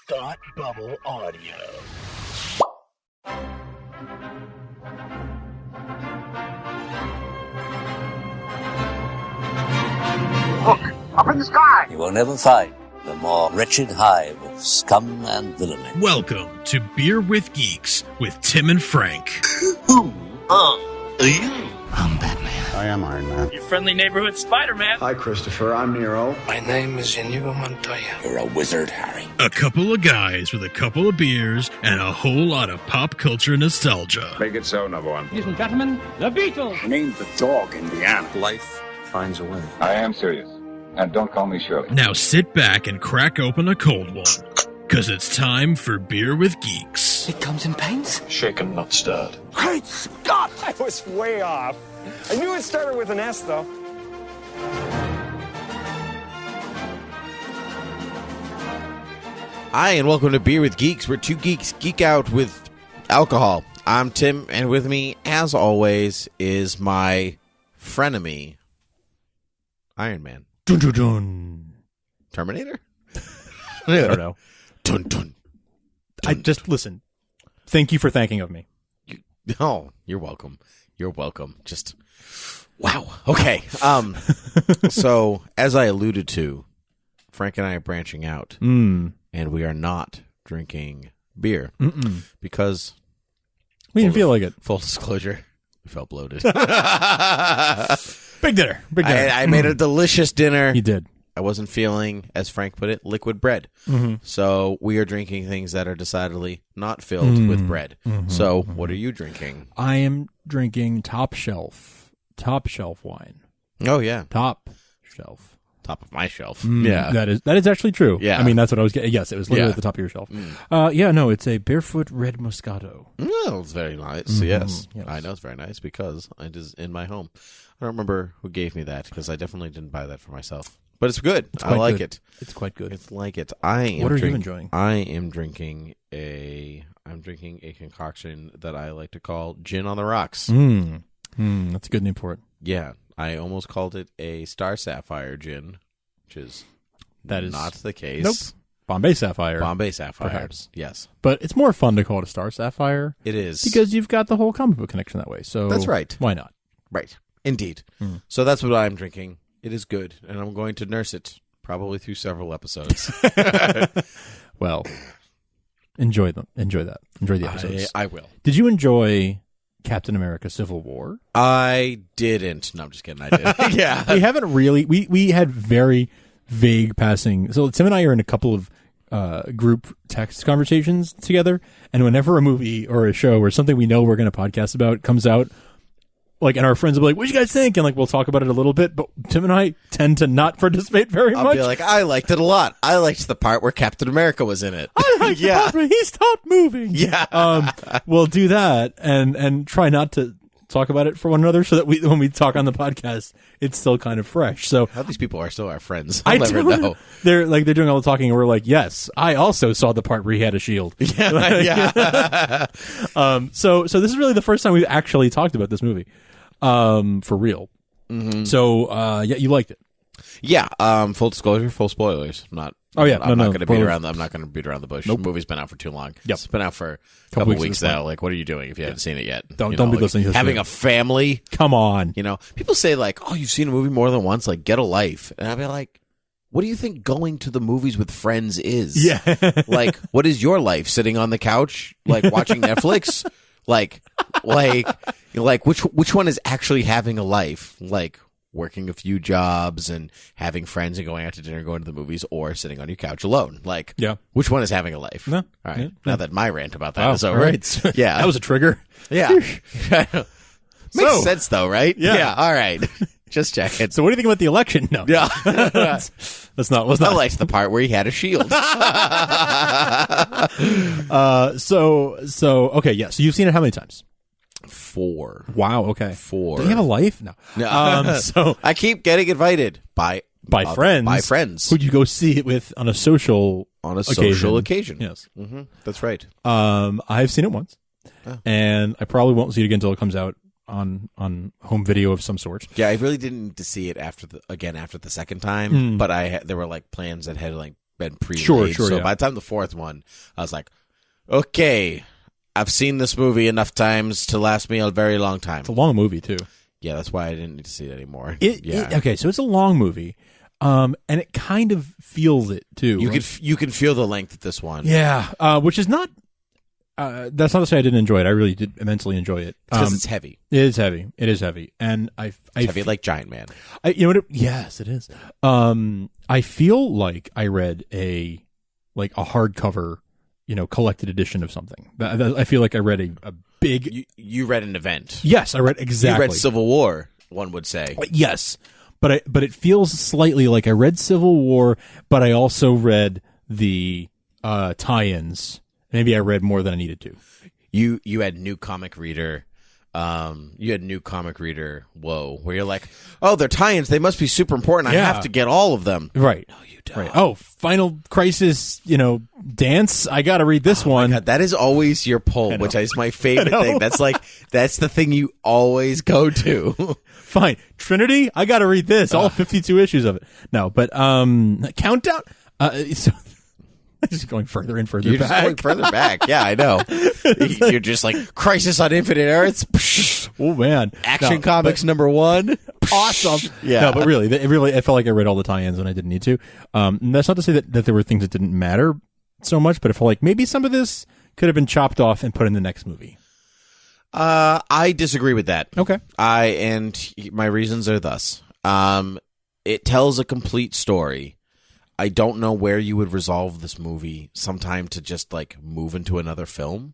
Thought Bubble Audio. Look, up in the sky! You will never find the more wretched hive of scum and villainy. Welcome to Beer with Geeks with Tim and Frank. Who are you? I'm Batman. I am Iron Man. Your friendly neighborhood Spider-Man. Hi, Christopher. I'm Nero. My name is Inigo Montoya. You're a wizard, Harry. A couple of guys with a couple of beers and a whole lot of pop culture nostalgia. Make it so, number one. Ladies and gentlemen, the Beatles. Name the dog, Indiana. Life finds a way. I am serious. And don't call me Shirley. Now sit back and crack open a cold one, because it's time for Beer with Geeks. It comes in paints? Shaken, not stirred. Great Scott! I was way off. I knew it started with an S, though. Hi, and welcome to Beer with Geeks, where two geeks geek out with alcohol. I'm Tim, and with me, as always, is my frenemy, Iron Man. Dun, dun, dun. Terminator? I don't know. Dun, dun, I dun, just listen. Thank you for thanking of me. Oh, you're welcome. You're welcome. Just wow. Okay. So as I alluded to, Frank and I are branching out, and we are not drinking beer because We didn't feel like it. full disclosure, we felt bloated. Big dinner. Big dinner. I made a delicious dinner. You did. I wasn't feeling, as Frank put it, liquid bread. So we are drinking things that are decidedly not filled with bread. So what are you drinking? I am drinking top shelf wine. Oh, yeah. Top shelf. Top of my shelf. Yeah, that is actually true. Yeah. I mean that's what I was getting. Yes, it was literally Yeah. at the top of your shelf. No, it's a Barefoot Red Moscato. Oh, it's very nice. Yes. Yes. I know it's very nice because it is in my home. I don't remember who gave me that because I definitely didn't buy that for myself. But it's good. I quite like good. it. It's quite good. It's like it. What are you enjoying? I am drinking a concoction that I like to call gin on the rocks. That's a good name for it. Yeah. I almost called it a Star Sapphire gin, which is not the case. Nope. Bombay Sapphire. Bombay Sapphire. Perhaps. Yes. But it's more fun to call it a Star Sapphire. It is. Because you've got the whole comic book connection that way. So That's right. Why not? Right. Indeed. So that's what I'm drinking. It is good, and I'm going to nurse it probably through several episodes. Well, enjoy them. Enjoy that. Enjoy the episodes. I will. Did you enjoy Captain America: Civil War? I didn't. No, I'm just kidding. I did. Yeah. We haven't really. We had very vague passing. So Tim and I are in a couple of group text conversations together, and whenever a movie or a show or something we know we're going to podcast about comes out, like, and our friends will be like, "What do you guys think?" And like, we'll talk about it a little bit, but Tim and I tend to not participate very I'll much. be like, I liked it a lot. I liked the part where Captain America was in it. I like the part where he stopped moving. Yeah. We'll do that and try not to talk about it for one another, so that when we talk on the podcast, it's still kind of fresh. So How these people are still our friends. I I'll never don't know. They're doing all the talking, and we're like, yes, I also saw the part where he had a shield. Yeah. So this is really the first time we've actually talked about this movie, for real. So you liked it. Yeah. Full disclosure, full spoilers. I'm not going to beat around. I'm not going to beat around the bush. Nope. The movie's been out for too long. Yep. It's been out for a Couple couple weeks at this now. point. Like, what are you doing if you haven't seen it yet? Don't You know, be like, listening to this having yet. a family. Come on. You know, people say like, "Oh, you've seen a movie more than once. Like, get a life." And I'd be like, "What do you think going to the movies with friends is? Yeah. Like, what is your life? Sitting on the couch, like watching Netflix? like which one is actually having a life? Like working a few jobs and having friends and going out to dinner, going to the movies, or sitting on your couch alone? Like, Yeah. which one is having a life? No. All right. Yeah. Now that my rant about that Wow. is over, All right. yeah, That was a trigger. yeah. Makes sense though, right? Yeah. All right. Just check it. So what do you think about the election? No. Yeah. Let's not. I liked the part where he had a shield. So okay, yeah. So you've seen it how many times? 4. Wow. Okay. 4. Do you have a life? No. So I keep getting invited by friends. By friends. Who'd you go see it with on a social social occasion? Yes. Mm-hmm. That's right. I've seen it once, and I probably won't see it again until it comes out on home video of some sort. Yeah, I really didn't need to see it after the second time, but there were like plans that had like been pre-made. Sure, So yeah. by the time the fourth one, I was like, okay, I've seen this movie enough times to last me a very long time. It's a long movie too. Yeah, that's why I didn't need to see it anymore. Okay, so it's a long movie, and it kind of feels it too. You can feel the length of this one. Yeah, which is not. That's not to say I didn't enjoy it. I really did immensely enjoy it. Because it's heavy. It is heavy. It is heavy, and It's heavy like Giant Man. you know what? Yes, it is. I feel like I read a hardcover, collected edition of something. I feel like I read a big. You read an event. Yes, I read exactly. You read Civil War. One would say. Yes, but it feels slightly like I read Civil War, but I also read the tie-ins. Maybe I read more than I needed to. You had New Comic Reader. You had New Comic Reader. Whoa, where you're like, oh, they're tie-ins. They must be super important. I have to get all of them. Right. No, you don't. Right. Oh, Final Crisis. Dance. I got to read this one. God, that is always your pull, which is my favorite thing. That's the thing you always go to. Fine. Trinity. I got to read this. All 52 issues of it. No, but Countdown. So. Just going further and further You're back. just going further back. Yeah, I know. You're just like Crisis on Infinite Earths. Oh man, Action Comics #1. Awesome. Yeah. No, but really, I felt like I read all the tie-ins and I didn't need to. And that's not to say that there were things that didn't matter so much, but I felt like maybe some of this could have been chopped off and put in the next movie. I disagree with that. Okay. And my reasons are thus. It tells a complete story. I don't know where you would resolve this movie sometime to just like move into another film.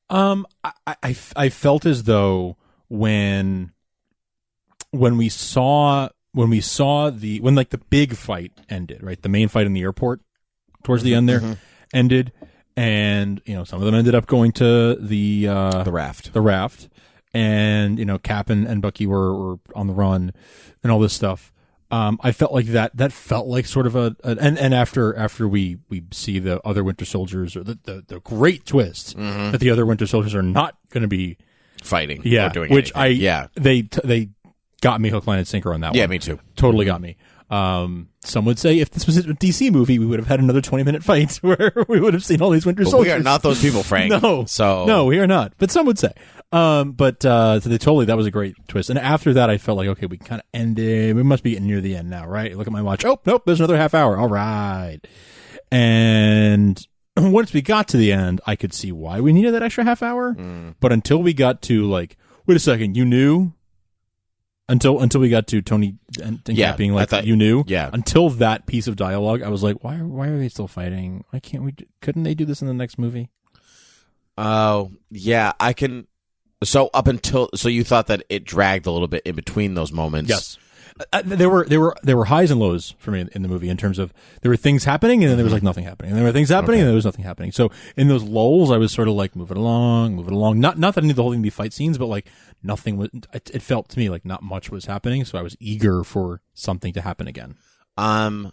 I felt as though when we saw the big fight ended, right? The main fight in the airport towards the end there ended, and some of them ended up going to the raft, and Cap and Bucky were on the run and all this stuff. I felt like that felt like sort of and after we see the other Winter Soldiers, or the great twist that the other Winter Soldiers are not going to be fighting, or doing which anything. they got me hook, line, and sinker on that one. Yeah, me too. Totally got me. Some would say if this was a DC movie, we would have had another 20-minute fight where we would have seen all these Winter Soldiers. We are not those people, Frank. No, we are not. But some would say. So that was a great twist. And after that, I felt like, okay, we can kind of end it. We must be getting near the end now, right? Look at my watch. Oh, nope, there's another half hour. All right. And once we got to the end, I could see why we needed that extra half hour. But until we got to wait a second, you knew? Until we got to Tony and Cap being like, you knew? Yeah. Until that piece of dialogue, I was like, why are they still fighting? Why can't we? Couldn't they do this in the next movie? Oh, yeah, I can. So you thought that it dragged a little bit in between those moments. Yes. There were highs and lows for me in the movie in terms of there were things happening and then there was like nothing happening. And there were things happening and there was nothing happening. So in those lulls, I was sort of like, move it along. Not that I need the whole thing to be fight scenes, but like nothing was, it felt to me like not much was happening. So I was eager for something to happen again. I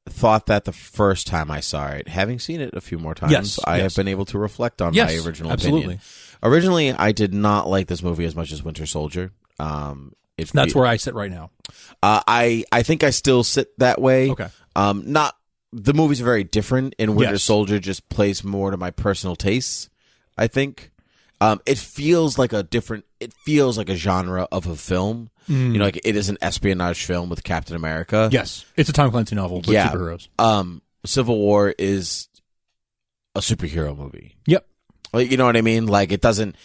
thought that the first time I saw it, having seen it a few more times, I have been able to reflect on my original opinion. Originally, I did not like this movie as much as Winter Soldier. That's where I sit right now. I think I still sit that way. Okay. The movies are very different, and Winter Soldier just plays more to my personal tastes, I think. It feels like a genre of a film. Like it is an espionage film with Captain America. Yes. It's a Tom Clancy novel with superheroes. Civil War is a superhero movie. Yep. Like, you know what I mean? Like it doesn't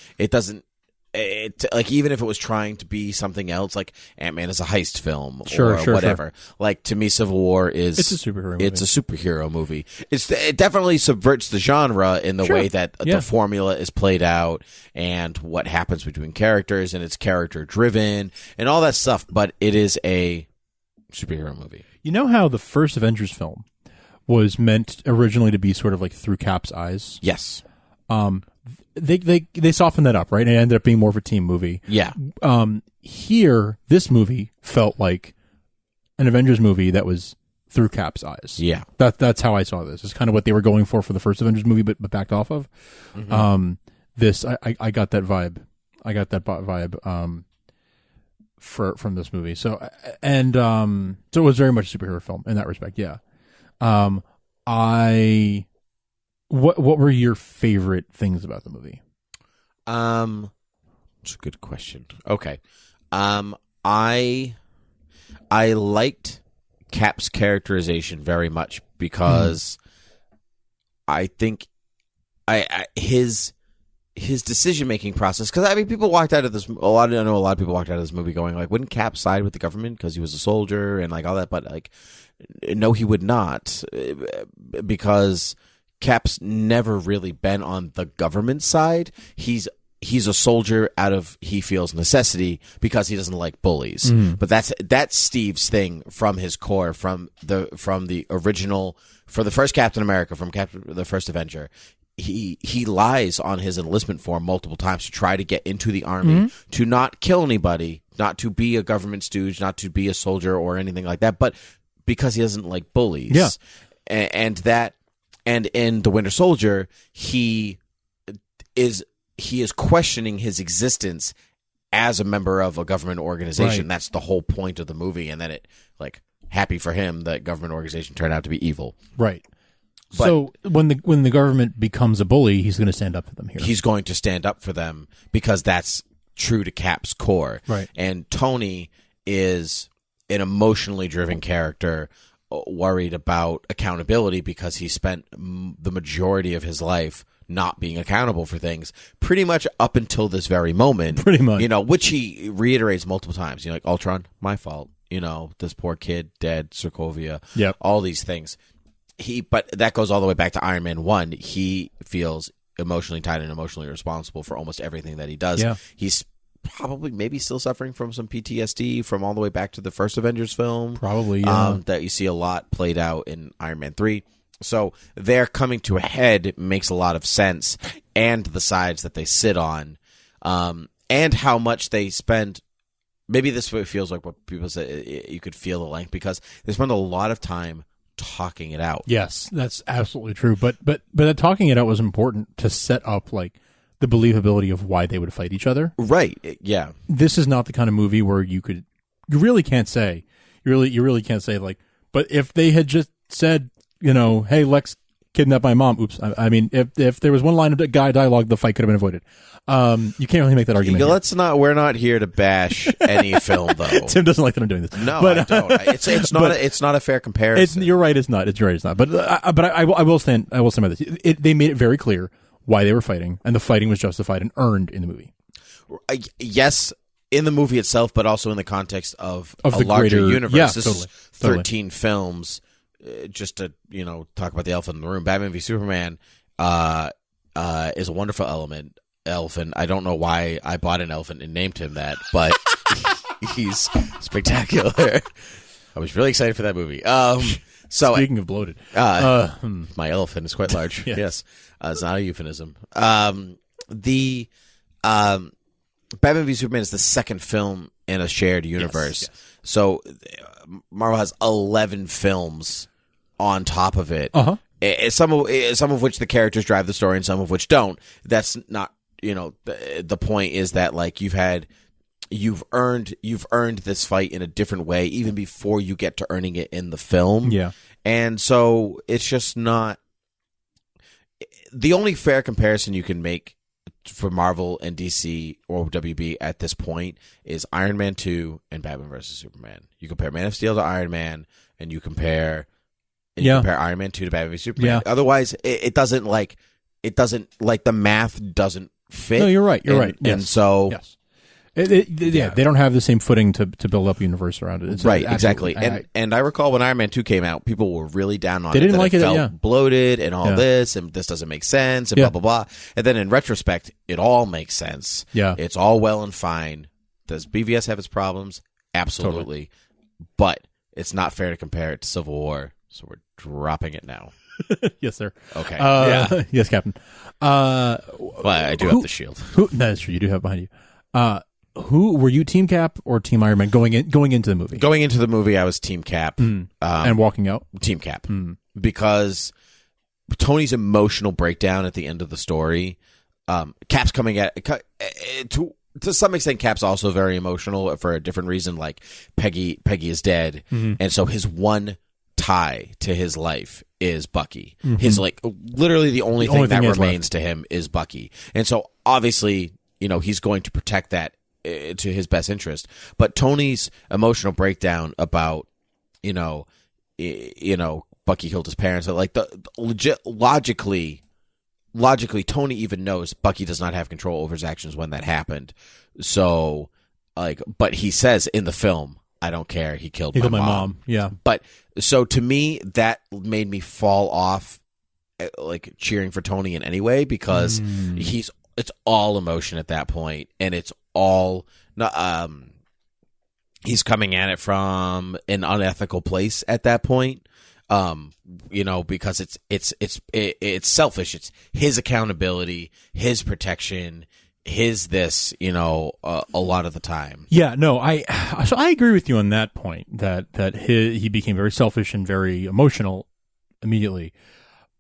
like even if it was trying to be something else, like Ant-Man is a heist film or whatever. Like to me, Civil War it's a superhero movie. It's a superhero movie. It definitely subverts the genre in the way that the formula is played out and what happens between characters, and it's character driven and all that stuff. But it is a superhero movie. You know how the first Avengers film was meant originally to be sort of like through Cap's eyes? Yes. They softened that up, right? And it ended up being more of a team movie. Yeah. Here, this movie felt like an Avengers movie that was through Cap's eyes. Yeah. That's how I saw this. It's kind of what they were going for the first Avengers movie, but backed off of. Mm-hmm. I got that vibe. from this movie. So so it was very much a superhero film in that respect. Yeah. What were your favorite things about the movie? It's a good question. Okay. I liked Cap's characterization very much because I think his decision making process, because I mean people walked out of this, I know a lot of people walked out of this movie going like, wouldn't Cap side with the government because he was a soldier and like all that, but like no, he would not, because Cap's never really been on the government side. He's a soldier out of, he feels, necessity because he doesn't like bullies. But that's Steve's thing from his core, from the original, for the first Captain America, from the first Avenger. He lies on his enlistment form multiple times to try to get into the army, to not kill anybody, not to be a government stooge, not to be a soldier or anything like that, but because he doesn't like bullies. Yeah. And in The Winter Soldier, he is questioning his existence as a member of a government organization. Right. That's the whole point of the movie. And then it, like, happy for him that government organization turned out to be evil. Right. But so when the government becomes a bully, he's going to stand up for them here. He's going to stand up for them because that's true to Cap's core. Right. And Tony is an emotionally driven character, worried about accountability because he spent the majority of his life not being accountable for things, pretty much up until this very moment. Pretty much. You know, which he reiterates multiple times. You know, like, Ultron, my fault. You know, this poor kid, dead, Sokovia. Yep. All these things. But that goes all the way back to Iron Man 1. He feels emotionally tied and emotionally responsible for almost everything that he does. Yeah. He's probably maybe still suffering from some PTSD from all the way back to the first Avengers film. Probably, yeah. That you see a lot played out in Iron Man 3. So their coming to a head makes a lot of sense, and the sides that they sit on, and how much they spend. Maybe this way feels like what people say, you could feel the length, because they spend a lot of time talking it out. Yes, that's absolutely true. But that talking it out was important to set up like the believability of why they would fight each other. Right. Yeah. This is not the kind of movie where you really can't say like, but if they had just said, you know, hey, Lex kidnapped my mom. Oops. I mean, if there was one line of guy dialogue, the fight could have been avoided. You can't really make that argument. We're not here to bash any film, though. Tim doesn't like that I'm doing this. No, but, I don't. It's not a fair comparison. You're right. It's not. But I will stand by this. They made it very clear why they were fighting, and the fighting was justified and earned in the movie. Yes, in the movie itself, but also in the context of a the larger greater universe. Yeah, this totally, is 13 films. Just to talk about the elephant in the room, Batman v Superman is a wonderful elephant. I don't know why I bought an elephant and named him that, but he's spectacular. I was really excited for that movie. So speaking of bloated, my elephant is quite large. Yeah. Yes, it's not a euphemism. The Batman v Superman is the second film in a shared universe. Yes. So Marvel has 11 films on top of it. Some of which the characters drive the story and some of which don't. That's not, the point is that like you've earned this fight in a different way even before you get to earning it in the film. Yeah. And so it's just not the only fair comparison you can make for Marvel and DC or WB at this point is Iron Man 2 and Batman vs Superman. You compare Man of Steel to Iron Man, and you compare Iron Man 2 to Batman vs Superman. Yeah. Otherwise, it doesn't the math doesn't fit. No, you're right. Yes. And so yes. They don't have the same footing to build up a universe around it. Right, exactly. And I recall when Iron Man 2 came out, people were really down on it. They didn't like it. Felt bloated and all this, and this doesn't make sense, and blah, blah, blah. And then in retrospect, it all makes sense. Yeah. It's all well and fine. Does BVS have its problems? Absolutely. Totally. But it's not fair to compare it to Civil War, so we're dropping it now. Yes, sir. Okay. Yes, Captain. Well, I do have the shield. That's true. You do have behind you. Who were you, Team Cap or Team Iron Man going into the movie? Going into the movie, I was Team Cap. And walking out? Team Cap. Because Tony's emotional breakdown at the end of the story, Cap's coming at to to some extent, Cap's also very emotional for a different reason. Like Peggy is dead, and so his one tie to his life is Bucky. His like literally the only thing that remains to him is Bucky, and so obviously, he's going to protect that to his best interest. But Tony's emotional breakdown about Bucky killed his parents, like the logically, Tony even knows Bucky does not have control over his actions when that happened. So, but he says in the film, "I don't care. He killed my mom." Yeah. But so to me, that made me fall off, like cheering for Tony in any way, because it's all emotion at that point, and it's all he's coming at it from an unethical place at that point. Because it's selfish. It's his accountability, his protection, his this, a lot of the time. Yeah, no, so I agree with you on that point that he became very selfish and very emotional immediately.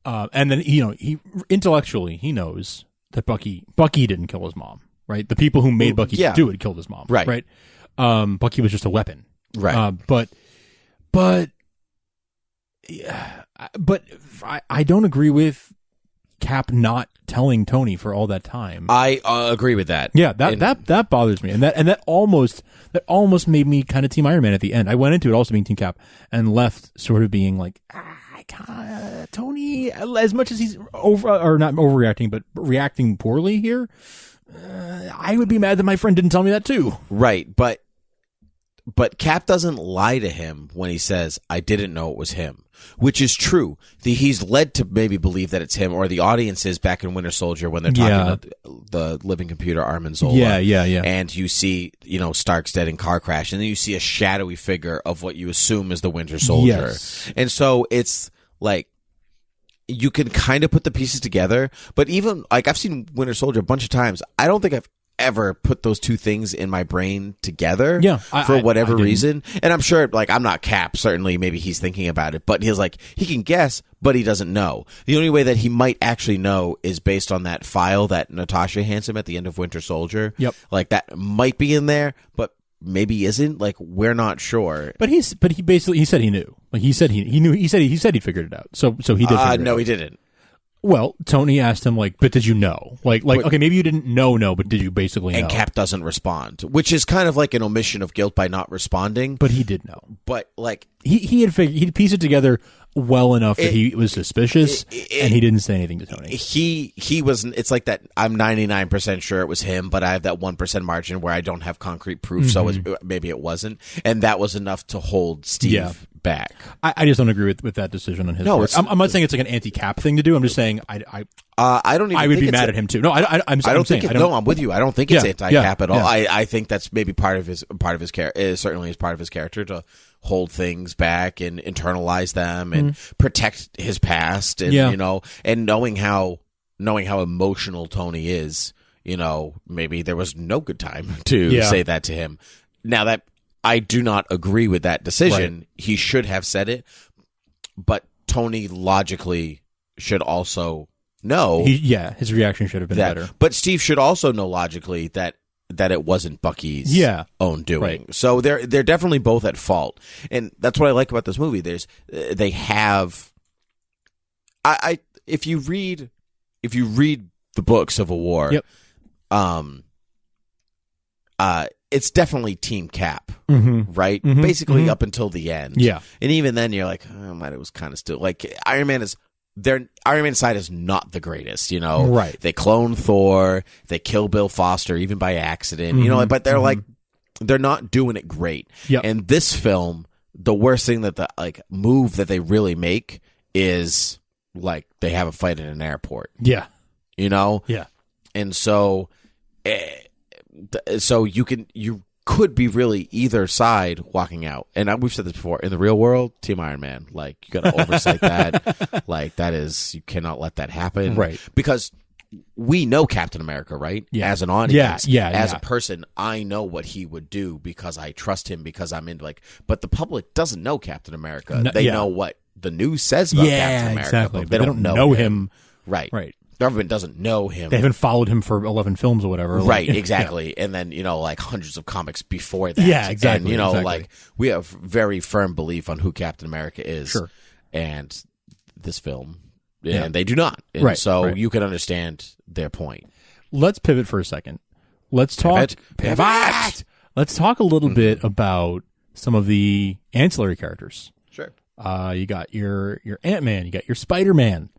And then, he intellectually, he knows that Bucky didn't kill his mom, right? The people who made Bucky do it killed his mom, right? Bucky was just a weapon. Right. But I don't agree with Cap not telling Tony for all that time. I agree with that. Yeah, that bothers me, and that almost made me kind of Team Iron Man at the end. I went into it also being Team Cap and left sort of being like, Tony, as much as he's not overreacting, but reacting poorly here. I would be mad that my friend didn't tell me that too. Right, but Cap doesn't lie to him when he says, "I didn't know it was him," which is true. He's led to maybe believe that it's him, or the audience is back in Winter Soldier when they're talking about the living computer Armin Zola. Yeah. And you see, Stark's dead in car crash, and then you see a shadowy figure of what you assume is the Winter Soldier. Yes. And so it's like, you can kind of put the pieces together, but even like I've seen Winter Soldier a bunch of times. I don't think I've ever put those two things in my brain together for whatever reason. And I'm sure, like, I'm not Cap. Certainly, maybe he's thinking about it, but he's like, he can guess, but he doesn't know. The only way that he might actually know is based on that file that Natasha hands him at the end of Winter Soldier. Yep. Like, that might be in there, but maybe isn't. Like, we're not sure. But he said he knew. Like, he said he knew. He said he'd figured it out. So he did. No, he didn't. Well, Tony asked him, like, but did you know? Like, okay, maybe you didn't know, but did you basically know? And Cap doesn't respond, which is kind of like an omission of guilt by not responding. But he did know. But, like, he had figured, he'd pieced it together well enough that he was suspicious, and he didn't say anything to Tony. He was, it's like that, I'm 99% sure it was him, but I have that 1% margin where I don't have concrete proof, so maybe it wasn't. And that was enough to hold Steve back. I just don't agree with that decision on his part. I'm not saying it's like an anti-Cap thing to do. I'm just saying I don't even I would be mad at him too. No, I'm with you. I don't think it's anti-Cap at all. Yeah. I think that's maybe part of his character. Certainly is part of his character to hold things back and internalize them and protect his past, and and knowing how emotional Tony is. Maybe there was no good time to say that to him. Now that I do not agree with that decision. Right. He should have said it, but Tony logically should also know. His reaction should have been better. But Steve should also know logically that it wasn't Bucky's own doing. Right. So they're definitely both at fault, and that's what I like about this movie. They have. If you read the book Civil War, it's definit's Team Cap, right? Basically up until the end. Yeah. And even then you're like, it was kind of still like Iron Man's side is not the greatest, Right. They clone Thor, they kill Bill Foster even by accident, but they're like, they're not doing it great. Yep. And this film, the worst thing that the move that they really make is like they have a fight in an airport. Yeah. Yeah. And so you could be really either side walking out. And we've said this before. In the real world, Team Iron Man. Like, you got to oversight that. Like, that is, you cannot let that happen. Right. Because we know Captain America, right? Yeah. As an audience. Yeah. As a person, I know what he would do because I trust him, because I'm into, but the public doesn't know Captain America. They know what the news says about Captain America. Exactly. But they don't know him. Right. government doesn't know him. They haven't followed him for 11 films or whatever. Right, Like, exactly. Yeah. And then, like hundreds of comics before that. Yeah, exactly. And, exactly. like we have very firm belief on who Captain America is. Sure. And this film, and they do not. And Right, so right. you can understand their point. Let's pivot for a second. Let's talk. Pivot! Let's talk a little bit about some of the ancillary characters. Sure. You got your Ant-Man. You got your Spider-Man.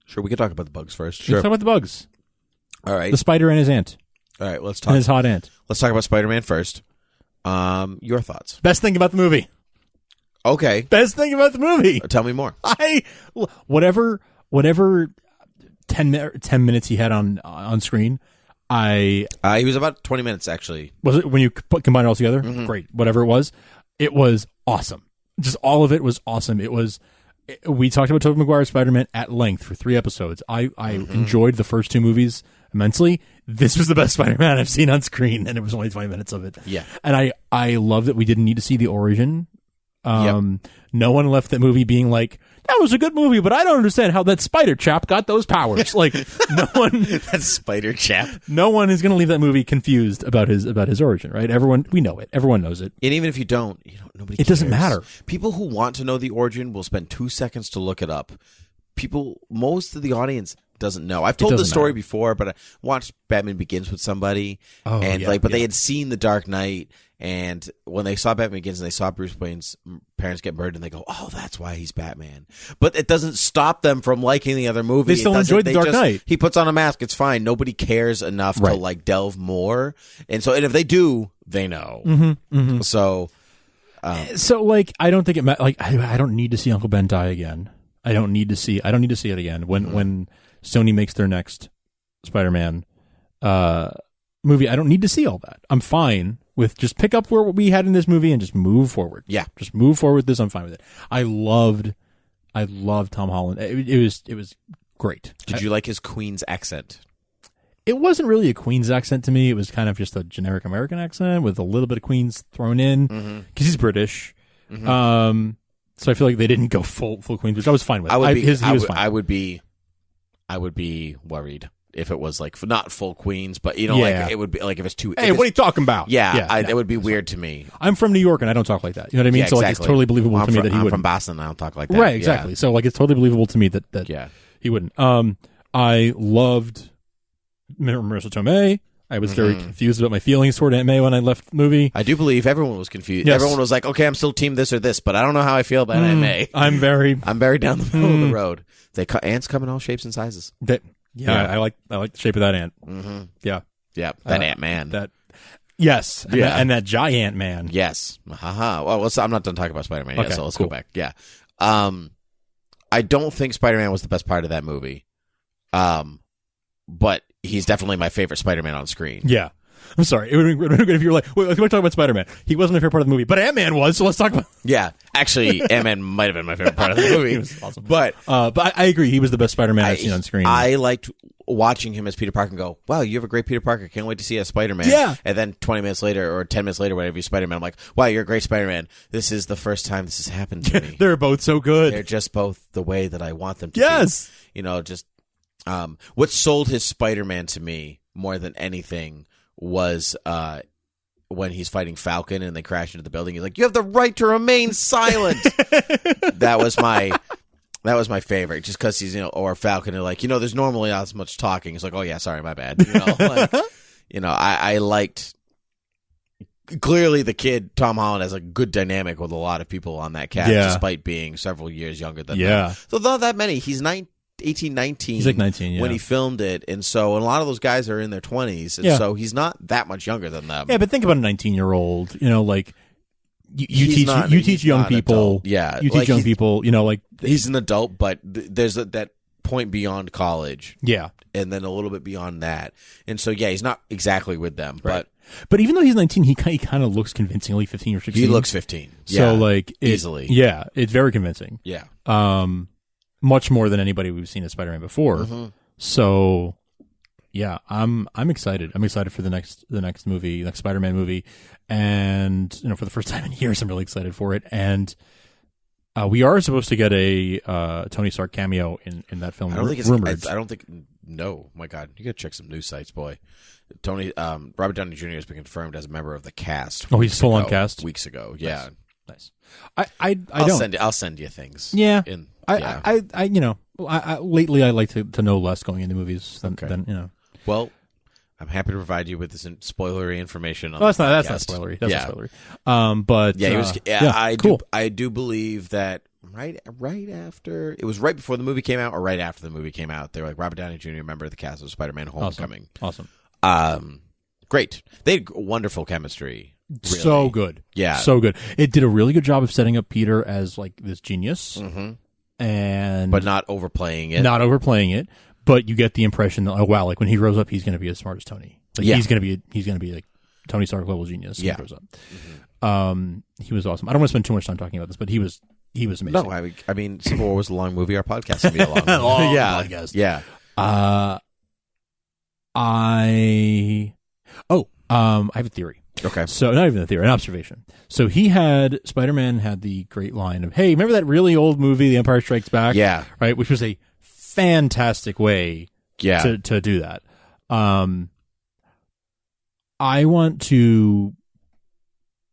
Sure, we can talk about the bugs first. Let's Sure. talk about the bugs. All right. The spider and his ant. All right, let's And talk. his hot ant. Let's talk about Spider-Man first. Your thoughts? Best thing about the movie. Okay. Best thing about the movie. Tell me more. Whatever 10 minutes he had on screen, He was about 20 minutes, actually. was it when you combine it all together? Mm-hmm. Great. Whatever it was awesome. Just all of it was awesome. We talked about Tobey Maguire's Spider-Man at length for 3 episodes. I enjoyed the first 2 movies immensely. This was the best Spider-Man I've seen on screen, and it was only 20 minutes of it. Yeah. And I love that we didn't need to see the origin. No one left that movie being like, that was a good movie, but I don't understand how that spider chap got those powers. Like, no one, That spider chap. no one is going to leave that movie confused about his origin, right? We know it. Everyone knows it. And even if you don't, nobody It doesn't cares. matter. People who want to know the origin will spend 2 seconds to look it up. Most of the audience doesn't know. I've told this doesn't story matter. before, but I watched Batman Begins with somebody, and yeah, they had seen The Dark Knight, and when they saw Batman Begins and they saw Bruce Wayne's parents get murdered, and they go, "Oh, that's why he's Batman." But it doesn't stop them from liking the other movie. They still enjoyed The Dark Knight. He puts on a mask; it's fine. Nobody cares enough to Right. delve more, and if they do, they know. So. So, I don't think it matters. I don't need to see Uncle Ben die again. I don't need to see it again. When Sony makes their next Spider-Man movie, I don't need to see all that. I'm fine with just pick up where we had in this movie and just move forward. Yeah. Just move forward with this. I'm fine with it. I loved Tom Holland. It was great. Did you like his Queen's accent? It wasn't really a Queen's accent to me. It was kind of just a generic American accent with a little bit of Queen's thrown in because he's British. So I feel like they didn't go full Queen's, which I was fine with. He was fine. I would be worried if it was not full Queens, but Yeah. it would be if it's too. Hey, what are you talking about? It would be weird to me. I'm from New York and I don't talk like that. You know what I mean? Yeah, so it's exactly. totally believable Well, to me that he I'm wouldn't. from Boston. And I don't talk like that. Right, exactly. Yeah. So it's totally believable to me that he wouldn't. I loved Marissa Tomei. I was very confused about my feelings toward Aunt May when I left the movie. I do believe everyone was confused. Yes. Everyone was like, "Okay, I'm still team this or this," but I don't know how I feel about Aunt May. I'm very down the middle of the road. Ants come in all shapes and sizes. I like the shape of that ant. Mm-hmm. Yeah, Yeah, that Ant Man. Yes, and Yeah. and that giant man. Yes. Haha. Well, I'm not done talking about Spider-Man yet, Okay, so let's cool. go back. Yeah. I don't think Spider-Man was the best part of that movie. But he's definitely my favorite Spider-Man on screen. Yeah. I'm sorry. It would have been good if you were like, wait, let's talk about Spider-Man. He wasn't my favorite part of the movie, but Ant-Man was, so let's talk about... Yeah. Actually, Ant-Man might have been my favorite part of the movie. He was awesome. But I agree. He was the best Spider-Man I've seen on screen. I liked watching him as Peter Parker and go, wow, you have a great Peter Parker. Can't wait to see you as Spider-Man. Yeah. And then 20 minutes later or 10 minutes later, whatever, you're Spider-Man. I'm like, wow, you're a great Spider-Man. This is the first time this has happened to me. They're both so good. They're just both the way that I want them to Yes. be. What sold his Spider-Man to me more than anything was when he's fighting Falcon and they crash into the building. He's like, you have the right to remain silent. That was my favorite, just because he's, or Falcon, and there's normally not as much talking. It's like, oh yeah, sorry, my bad. I liked, clearly the kid, Tom Holland, has a good dynamic with a lot of people on that cast, despite being several years younger than them. So not that many. He's 18, 19. He's like 19, when he filmed it, and a lot of those guys are in their 20s, and so he's not that much younger than them. Yeah, but think about a 19-year-old. You teach young people. Yeah, you teach young people. He's an adult, but there's that point beyond college. Yeah, and then a little bit beyond that, and so he's not exactly with them, right. But even though he's 19, he kind of looks convincingly 15 or 16. He looks 15. So easily. Yeah, it's very convincing. Yeah. Much more than anybody we've seen as Spider-Man before. Mm-hmm. So, yeah, I'm excited. I'm excited for the next movie, next Spider-Man movie, and for the first time in years, I'm really excited for it. And we are supposed to get a Tony Stark cameo in that film. I don't think rumored. I don't think no, my God, you gotta check some news sites, boy. Robert Downey Jr. has been confirmed as a member of the cast. Oh, he's full on cast weeks ago. Yeah, nice. I'll send you things. Yeah, I you know, lately I like to know less going into movies than you know. Well, I'm happy to provide you with this spoilery information. That's not spoilery. That's not spoilery. But yeah, he was. Cool. I do believe that right after it was right before the movie came out, or right after the movie came out, they were like Robert Downey Jr., member of the cast of Spider-Man: Homecoming. Awesome. Great. They had wonderful chemistry. Really. So good. Yeah. So good. It did a really good job of setting up Peter as like this genius, but not overplaying it. Not overplaying it. But you get the impression that, oh wow, like when he grows up, he's going to be as smart as Tony. Like he's going to be like Tony Stark level genius. When he grows up. He was awesome. I don't want to spend too much time talking about this, but he was amazing. No, I mean, Civil War was a long movie. Our podcast would be a long movie. Podcast. Yeah. I have a theory. Okay. So not even a theory, an observation. So Spider-Man had the great line of, hey, remember that really old movie, The Empire Strikes Back? Yeah. Right? Which was a fantastic way to do that. I want to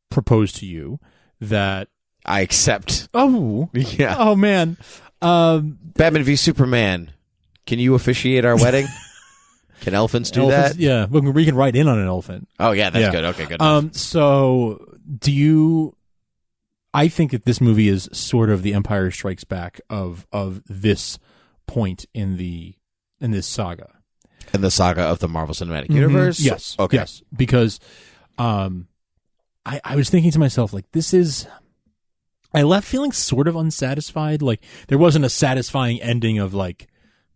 propose to you that I accept. Oh. Yeah. Oh, man. Batman v Superman. Can you officiate our wedding? Can elephants do that? Yeah, we can ride in on an elephant. Oh, yeah, that's good. Okay, good. So I think that this movie is sort of the Empire Strikes Back of this point in this saga. In the saga of the Marvel Cinematic Universe? Yes. Okay. Yes. Because I was thinking to myself, like, I left feeling sort of unsatisfied. Like, there wasn't a satisfying ending of, like,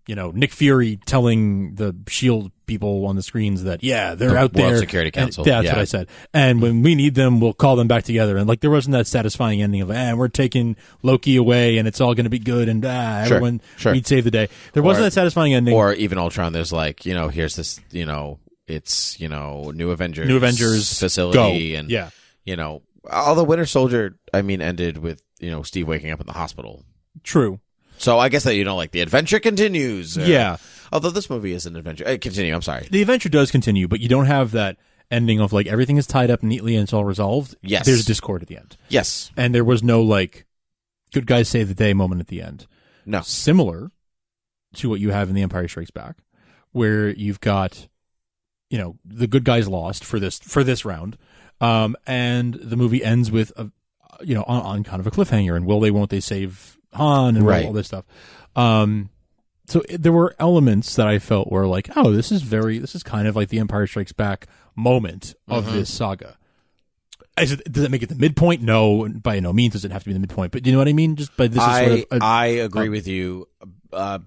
you know, Nick Fury telling the S.H.I.E.L.D. people on the screens that, they're out there. World Security Council. That's what I said. And when we need them, we'll call them back together. And, like, there wasn't that satisfying ending of, we're taking Loki away and it's all going to be good and everyone, we'd save the day. There wasn't that satisfying ending. Or even Ultron, there's like, you know, here's this, you know, it's, you know, New Avengers facility. Go. And, you know, although Winter Soldier, I mean, ended with, you know, Steve waking up in the hospital. True. So I guess that, you know, like the adventure continues. Yeah. Although this movie is an adventure. Continue, I'm sorry. The adventure does continue, but you don't have that ending of like everything is tied up neatly and it's all resolved. Yes. There's discord at the end. Yes. And there was no like good guys save the day moment at the end. No. Similar to what you have in The Empire Strikes Back, where you've got, you know, the good guys lost for this round. And the movie ends with on kind of a cliffhanger and won't they save Han and all this stuff. So there were elements that I felt were like, oh, this is kind of like the Empire Strikes Back moment of this saga. Does it make it the midpoint? No, by no means does it have to be the midpoint. But do you know what I mean? I agree with you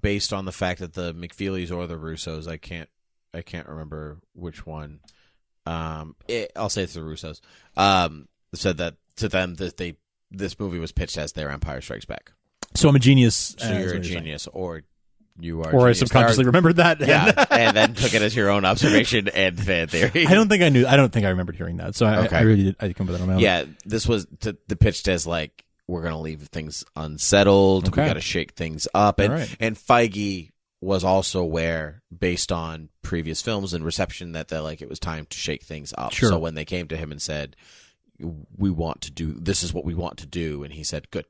based on the fact that the McFeelys or the Russos, I can't remember which one. I'll say it's the Russos. Said that to them that this movie was pitched as their Empire Strikes Back. So I'm a genius. So you're a genius, or you are. Or I subconsciously remembered that. And then took it as your own observation and fan theory. I don't think I remembered hearing that. So I really did. I come up with that on my own. Yeah, this was the pitched as like we're gonna leave things unsettled. Okay. We got to shake things up, and Feige was also aware, based on previous films and reception, that it was time to shake things up. Sure. So when they came to him and said, this is what we want to do, and he said, good.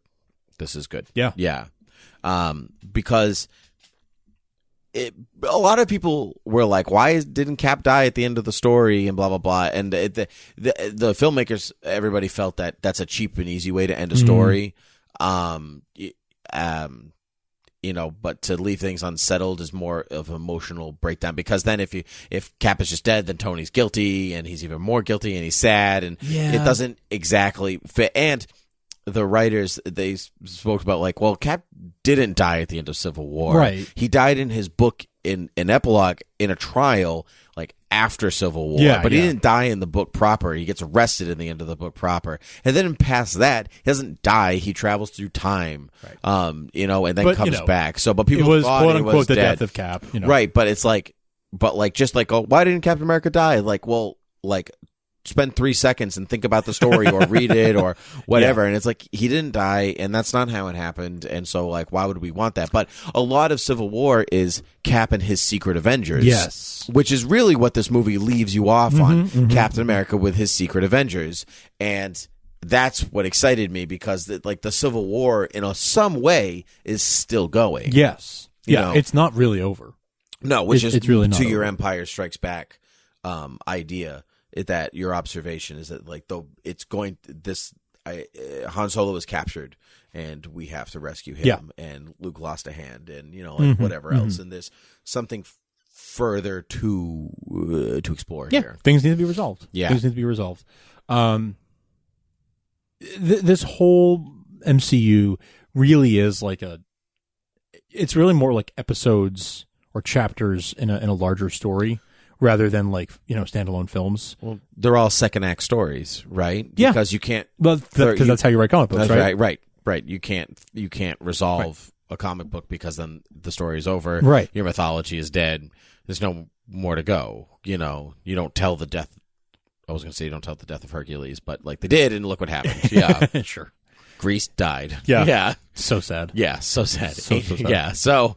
This is good. Yeah. Because a lot of people were like, why didn't Cap die at the end of the story and blah, blah, blah. And the filmmakers, everybody felt that that's a cheap and easy way to end a story. You know, but to leave things unsettled is more of an emotional breakdown, because then if Cap is just dead, then Tony's guilty and he's even more guilty and he's sad, and it doesn't exactly fit. And the writers, they spoke about like, well, Cap didn't die at the end of Civil War. Right. He died in his book in an epilogue in a trial, like after Civil War. But he didn't die in the book proper. He gets arrested in the end of the book proper. And then past that, he doesn't die. He travels through time, you know, and then comes back. So, but people thought quote he unquote was the dead. death of Cap. You know? Right. But it's like, just like, oh, why didn't Captain America die? Like, well, like spend 3 seconds and think about the story or read it or whatever. And it's like, he didn't die, and that's not how it happened. And so, like, why would we want that? But a lot of Civil War is Cap and his secret Avengers. Yes. Which is really what this movie leaves you off on. Captain America with his secret Avengers. And that's what excited me, because the Civil War, in some way, is still going. Yes. You know? It's not really over. No, which is it's really not to your over. Empire Strikes Back idea. That your observation is that, like, though it's going Han Solo was captured and we have to rescue him, and Luke lost a hand, and whatever else, and there's something further to explore here. Things need to be resolved. Things need to be resolved. This whole MCU really is like it's really more like episodes or chapters in a larger story, rather than standalone films. Well, they're all second act stories, right? Yeah, because you can't. Well, because that's how you write comic books, right? Right. You can't resolve a comic book, because then the story is over. Right. Your mythology is dead. There's no more to go. You don't tell the death. I was going to say you don't tell the death of Hercules, but like they did, and look what happened. Yeah, sure. Greece died. Yeah. So sad. Yeah, so sad. So sad. Yeah. So,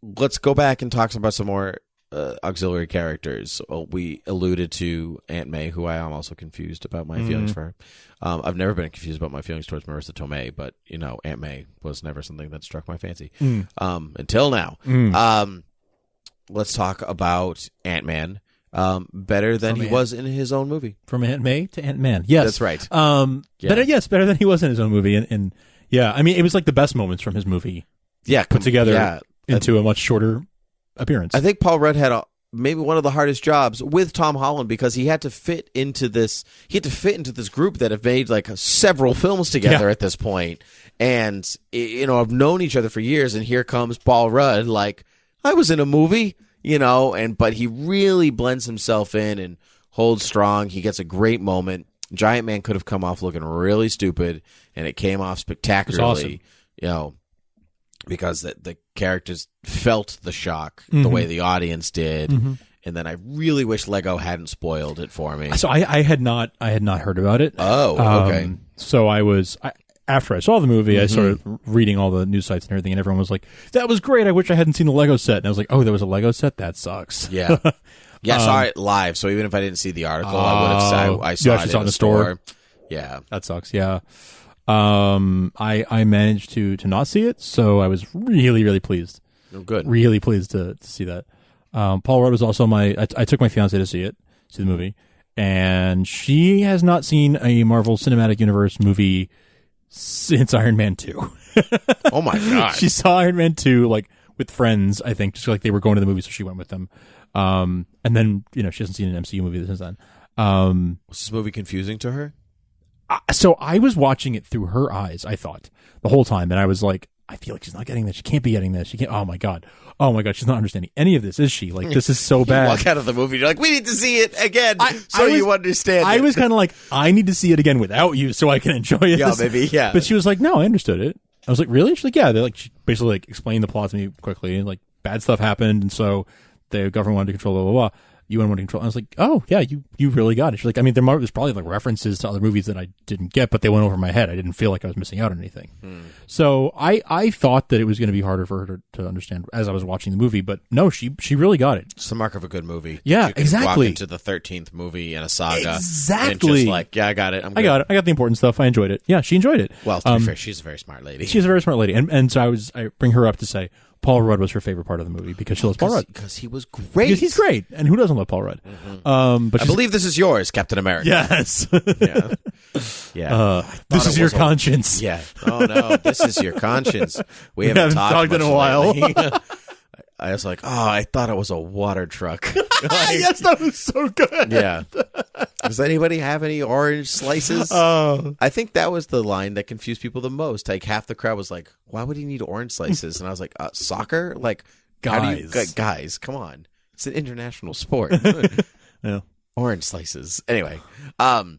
let's go back and talk about some more auxiliary characters. We alluded to Aunt May, who I am also confused about my feelings for her. I've never been confused about my feelings towards Marissa Tomei, but Aunt May was never something that struck my fancy until now. Let's talk about Ant-Man. Better than he was in his own movie. From Aunt May to Ant-Man. Yes, that's right. Better than he was in his own movie. And yeah, I mean, it was like the best moments from his movie. Yeah, put together into a much shorter appearance. I think Paul Rudd had maybe one of the hardest jobs with Tom Holland, because he had to fit into this. He had to fit into this group that have made like several films together at this point. And I've known each other for years, and here comes Paul Rudd. Like, I was in a movie. But he really blends himself in and holds strong. He gets a great moment. Giant Man could have come off looking really stupid, and it came off spectacularly. Awesome. Because the characters felt the shock the way the audience did. And then I really wish Lego hadn't spoiled it for me. So I had not heard about it. Oh, okay. So after I saw the movie, I started reading all the news sites and everything, and everyone was like, "That was great. I wish I hadn't seen the Lego set." And I was like, "Oh, there was a Lego set? That sucks." Yeah, I saw it live. So even if I didn't see the article, I would have. I saw it in the store. Yeah, that sucks. Yeah, I managed to not see it, so I was really, really pleased. Oh, good. Really pleased to see that. Paul Rudd was also I took my fiance to see the movie, and she has not seen a Marvel Cinematic Universe movie since Iron Man 2. Oh my god. She saw Iron Man 2 like with friends, I think, just like they were going to the movie, so she went with them. And then, she hasn't seen an MCU movie since then. Was this movie confusing to her? So I was watching it through her eyes, I thought, the whole time, and I was like, I feel like she's not getting this. She can't be getting this. She can't. Oh my god. She's not understanding any of this, is she? Like, this is so bad. You walk out of the movie, you're like, we need to see it again, you understand. I was kind of like, I need to see it again without you so I can enjoy it. Yeah, maybe. Yeah. But she was like, no, I understood it. I was like, really? She's like, yeah. They're like, she basically like explained the plot to me quickly, and like bad stuff happened, and so the government wanted to control blah blah blah. UN wanted to control. I was like, oh yeah, you really got it. She's like, I mean, there's probably like references to other movies that I didn't get, but they went over my head. I didn't feel like I was missing out on anything. So I thought that it was going to be harder for her to understand as I was watching the movie, but no, she really got it. It's the mark of a good movie. Yeah, you can exactly. Walk into the 13th movie in a saga. Exactly. And just like, yeah, I got it. I got it. I got the important stuff. I enjoyed it. Yeah, she enjoyed it. Well, to be fair, she's a very smart lady. She's a very smart lady, and so I bring her up to say Paul Rudd was her favorite part of the movie because she loves Paul Rudd. Because he was great. Because he's great, and who doesn't love Paul Rudd? But I believe this is yours, Captain America. Yes. Yeah. This is your conscience. Yeah. Oh no, this is your conscience. We haven't talked in a while. I was like, I thought it was a water truck. Yes, that was so good. Yeah. Does anybody have any orange slices? I think that was the line that confused people the most. Like half the crowd was like, why would he need orange slices? And I was like, soccer? Like, guys, come on. It's an international sport. Yeah. Orange slices. Anyway, Paul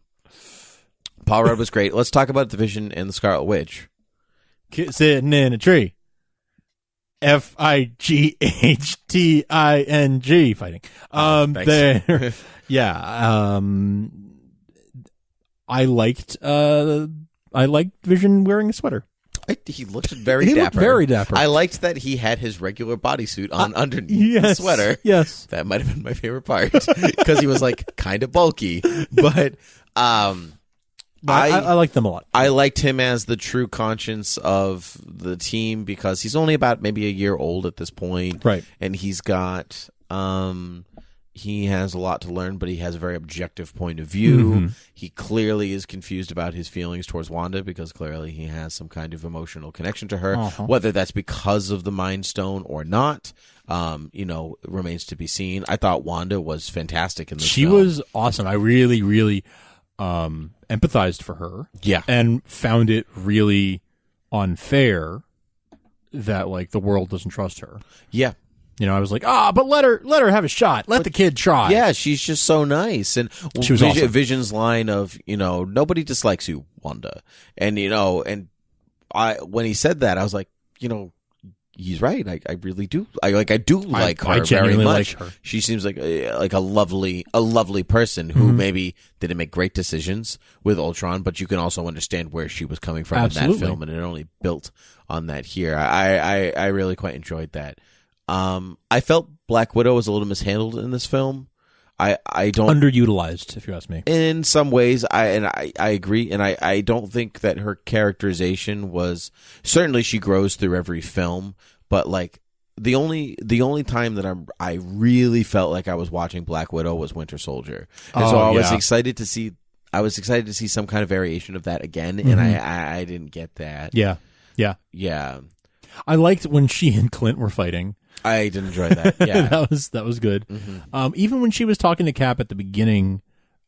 Rudd was great. Let's talk about The Vision and the Scarlet Witch. Sitting in a tree. Fighting. There. Yeah. I liked Vision wearing a sweater. He looked very He dapper. looked very dapper. I liked that he had his regular bodysuit on underneath the sweater. Yes. That might have been my favorite part because he was like kind of bulky. But I liked them a lot. I liked him as the true conscience of the team because he's only about maybe a year old at this point. Right. And he's got he has a lot to learn, but he has a very objective point of view. Mm-hmm. He clearly is confused about his feelings towards Wanda because clearly he has some kind of emotional connection to her. Whether that's because of the Mind Stone or not, remains to be seen. I thought Wanda was fantastic in this She film. was awesome. I really, really empathized for her. Yeah. And found it really unfair that like the world doesn't trust her. Yeah. I was like, but let her have a shot. Let the kid try. Yeah, she's just so nice. And she was awesome. Vision's line of, nobody dislikes you, Wanda. And, when he said that, I was like, he's right. I really do. I do like her very much. Like her. She seems like a lovely person who maybe didn't make great decisions with Ultron, but you can also understand where she was coming from in that film, and it only built on that here. I really quite enjoyed that. I felt Black Widow was a little mishandled in this film. I don't underutilized, if you ask me. In some ways, I agree, and I don't think that her characterization was certainly she grows through every film, but like the only time that I really felt like I was watching Black Widow was Winter Soldier, and so I was excited to see some kind of variation of that again, and I didn't get that. Yeah. I liked when she and Clint were fighting. I did enjoy that. Yeah, that was good. Mm-hmm. Even when she was talking to Cap at the beginning,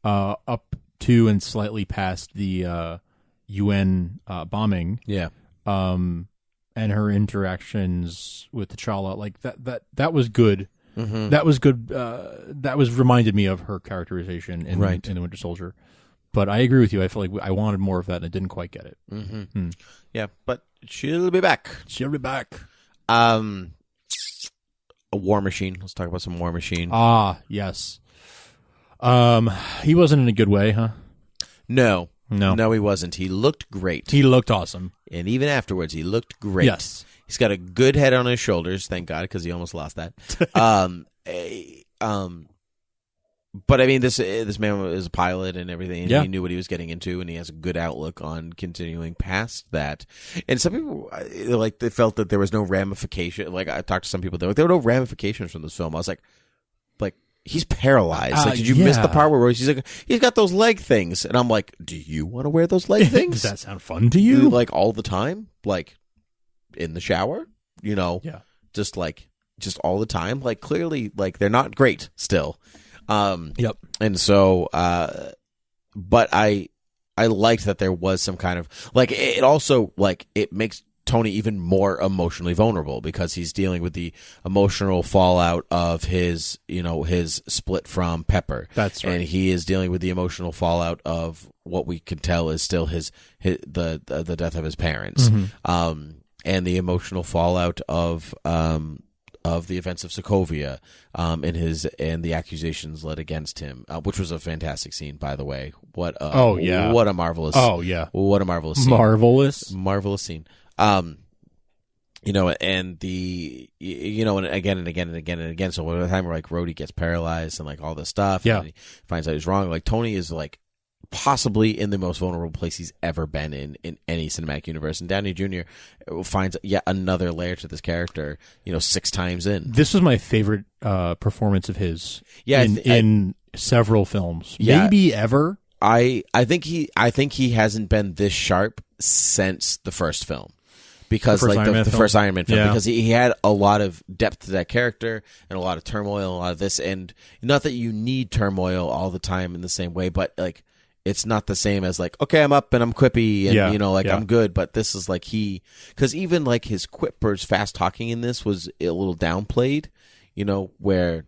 up to and slightly past the UN bombing. Yeah. And her interactions with T'Challa, like that was good. Mm-hmm. That was good. That was reminded me of her characterization in the Winter Soldier. But I agree with you. I feel like I wanted more of that, and I didn't quite get it. Mm-hmm. Yeah, but she'll be back. A War Machine. Let's talk about some War Machine. Ah, yes. He wasn't in a good way, huh? No, he wasn't. He looked great. He looked awesome, and even afterwards, he looked great. Yes, he's got a good head on his shoulders. Thank God, because he almost lost that. But I mean, this man was a pilot and everything, and he knew what he was getting into, and he has a good outlook on continuing past that. And some people, they felt that there was no ramification. Like, I talked to some people, there were no ramifications from this film. I was like, he's paralyzed. Did you miss the part where he's like, he's got those leg things? And I'm like, do you want to wear those leg things? Does that sound fun to you? Like, all the time? Like, in the shower? Yeah. Just all the time? Like, clearly, like, they're not great still. Yep. And so, but I liked that there was some kind of it also it makes Tony even more emotionally vulnerable because he's dealing with the emotional fallout of his split from Pepper. That's right. And he is dealing with the emotional fallout of what we can tell is still the death of his parents. Mm-hmm. And the emotional fallout of the events of Sokovia, and the accusations led against him, which was a fantastic scene, by the way. What a marvelous! Oh yeah, what a marvelous scene! Marvelous scene. And and again and again and again and again. So by the time where Rhodey gets paralyzed and all this stuff, and he finds out he's wrong. Tony is possibly in the most vulnerable place he's ever been in any cinematic universe. And Downey Jr. finds yet another layer to this character, 6 times in. This was my favorite performance of his in several films. Yeah, maybe ever. I think he hasn't been this sharp since the first film. Because the first Iron Man film, because he had a lot of depth to that character and a lot of turmoil and a lot of this, and not that you need turmoil all the time in the same way, but it's not the same as okay, I'm up and I'm quippy and I'm good, but this is because even his quip or his fast talking in this was a little downplayed, where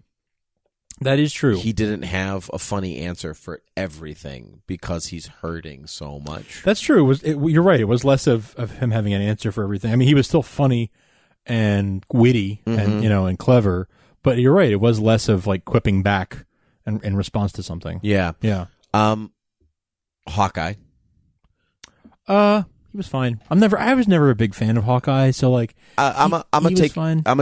that is true. He didn't have a funny answer for everything because he's hurting so much. That's true. You're right. It was less of him having an answer for everything. I mean, he was still funny and witty and and clever. But you're right; it was less of like quipping back in response to something. Yeah. Hawkeye. He was fine. I was never a big fan of Hawkeye, so like I'm gonna